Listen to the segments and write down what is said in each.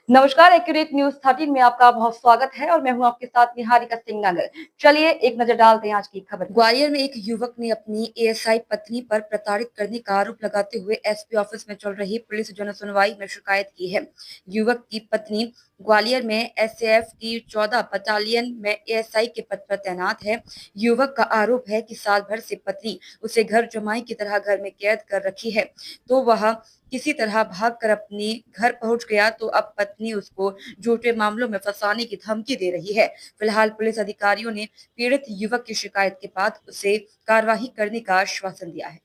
नमस्कार, accurate news 13 में आपका बहुत स्वागत है और मैं हूं आपके साथ निहारिका सिंह नागर। चलिए एक नजर डालते हैं आज की खबर। ग्वालियर में एक युवक ने अपनी एएसआई पत्नी पर प्रताड़ित करने का आरोप लगाते हुए एसपी ऑफिस में चल रही पुलिस जनसुनवाई में शिकायत की है। युवक की पत्नी ग्वालियर में एसएएफ की 14 बटालियन में एएसआई के पद पर तैनात है। युवक का आरोप है कि साल भर से पत्नी उसे घर जमाई की तरह घर में कैद कर रखी है, तो वह किसी तरह भागकर अपने घर पहुंच गया तो अब पत्नी उसको झूठे मामलों में फंसाने की धमकी दे रही है। फिलहाल पुलिस अधिकारियों ने पीड़ित युवक की शिकायत के बाद उसे कार्रवाई करने का आश्वासन दिया है।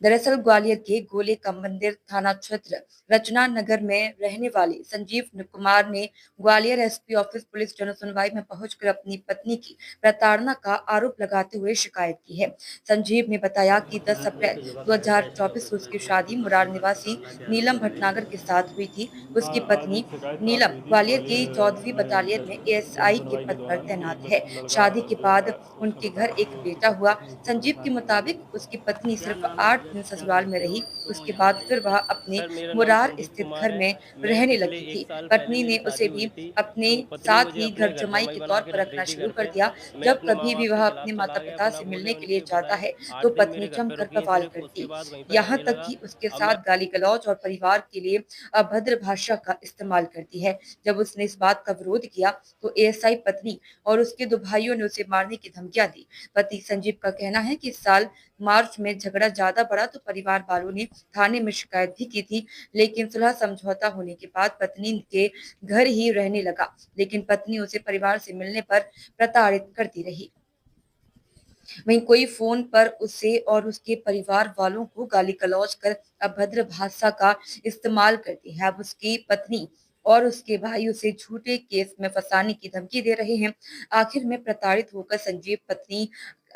दरअसल ग्वालियर के गोले का मंदिर थाना क्षेत्र रचना नगर में रहने वाले संजीव कुमार ने ग्वालियर एसपी ऑफिस पुलिस जनसुनवाई में पहुंचकर अपनी पत्नी की प्रताड़ना का आरोप लगाते हुए शिकायत की है। संजीव ने बताया कि 10 अप्रैल 2024 को उसकी शादी मुरार निवासी नीलम भटनागर के साथ हुई थी। उसकी पत्नी नीलम ग्वालियर की 14वीं बटालियन में एएसआई के पद पर तैनात है। शादी के बाद उनके घर एक बेटा हुआ। संजीव के मुताबिक उसकी पत्नी सिर्फ 8 दिन ससुराल में रही। उसके बाद फिर वह अपने मुरार स्थित घर में रहने लगी थी। पत्नी ने उसे भी अपने साथ ही घर जमाई के तौर पर रखना शुरू कर दिया। जब कभी भी वह अपने माता पिता से मिलने के लिए जाता है तो पत्नी जमकर बवाल करती, यहाँ तक कि उसके साथ गाली गलौज और परिवार के लिए अभद्र भाषा का इस्तेमाल करती है। जब उसने इस बात का विरोध किया तो एएसआई पत्नी और उसके 2 भाइयों ने उसे मारने की धमकियां दी। पति संजीव का कहना है कि इस साल मार्च में झगड़ा ज्यादा बढ़ा तो परिवार वालों ने थाने में शिकायत भी की थी, लेकिन सुलह समझौता होने के बाद पत्नी के घर ही रहने लगा, लेकिन पत्नी उसे परिवार से मिलने पर प्रताड़ित करती रही। वहीं कोई फोन पर उसे और उसके परिवार वालों को गाली गलौज कर अभद्र भाषा का इस्तेमाल करती है। अब उसकी पत्नी और उसके भाई उसे झूठे केस में फंसाने की धमकी दे रहे हैं। आखिर में प्रताड़ित होकर संजीव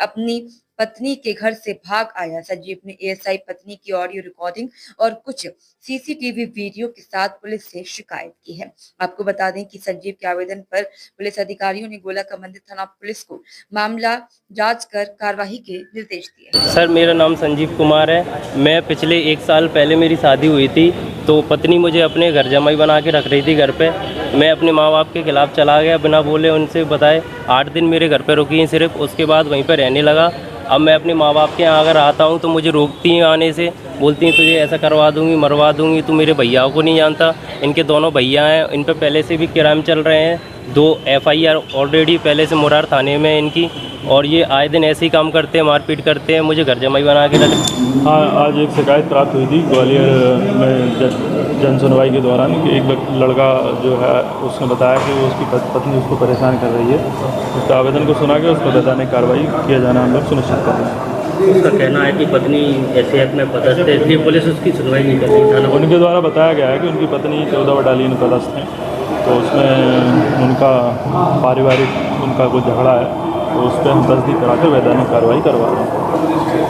अपनी पत्नी के घर से भाग आया। संजीव ने एएसआई पत्नी की ऑडियो रिकॉर्डिंग और कुछ सीसीटीवी वीडियो के साथ पुलिस से शिकायत की है। आपको बता दें कि संजीव के आवेदन पर पुलिस अधिकारियों ने गोला का मंदिर थाना पुलिस को मामला जांच कर कार्रवाई के निर्देश दिए। सर, मेरा नाम संजीव कुमार है। मैं पिछले 1 साल पहले मेरी शादी हुई थी, तो पत्नी मुझे अपने घर जमाई बना के रख रही थी घर पे। मैं अपने माँ बाप के खिलाफ चला गया, बिना बोले उनसे बताए। 8 दिन मेरे घर पे रुकी हैं सिर्फ, उसके बाद वहीं पर रहने लगा। अब मैं अपने माँ बाप के यहाँ अगर आता हूँ तो मुझे रोकती हैं आने से, बोलती हैं तुझे ऐसा करवा दूँगी, मरवा दूँगी। तू मेरे भैया को नहीं जानता, इनके दोनों भैया हैं, इन पर पहले से भी क्राइम चल रहे हैं। 2 एफआईआर ऑलरेडी पहले से मुरार थाने में इनकी, और ये आए दिन ऐसे ही काम करते हैं, मारपीट करते हैं, मुझे घर जमाई बना के रख। हाँ, आज एक शिकायत प्राप्त हुई थी ग्वालियर में जनसुनवाई के दौरान कि एक लड़का जो है उसने बताया कि वो उसकी पत्नी उसको परेशान कर रही है। उसका आवेदन को सुना के उसको वैधानिक कार्रवाई किया जाना हम लोग सुनिश्चित कर रहे हैं। उसका कहना है कि पत्नी एसएएफ में पदस्थ है, इसलिए पुलिस उसकी सुनवाई नहीं कर रही। उनके द्वारा बताया गया है कि उनकी पत्नी 14 बटालियन पदस्थ हैं, तो उसमें उनका पारिवारिक उनका कुछ झगड़ा है, तो उस पर हम तस्दीक करा कर वैधानिक कार्रवाई करवा रहे हैं।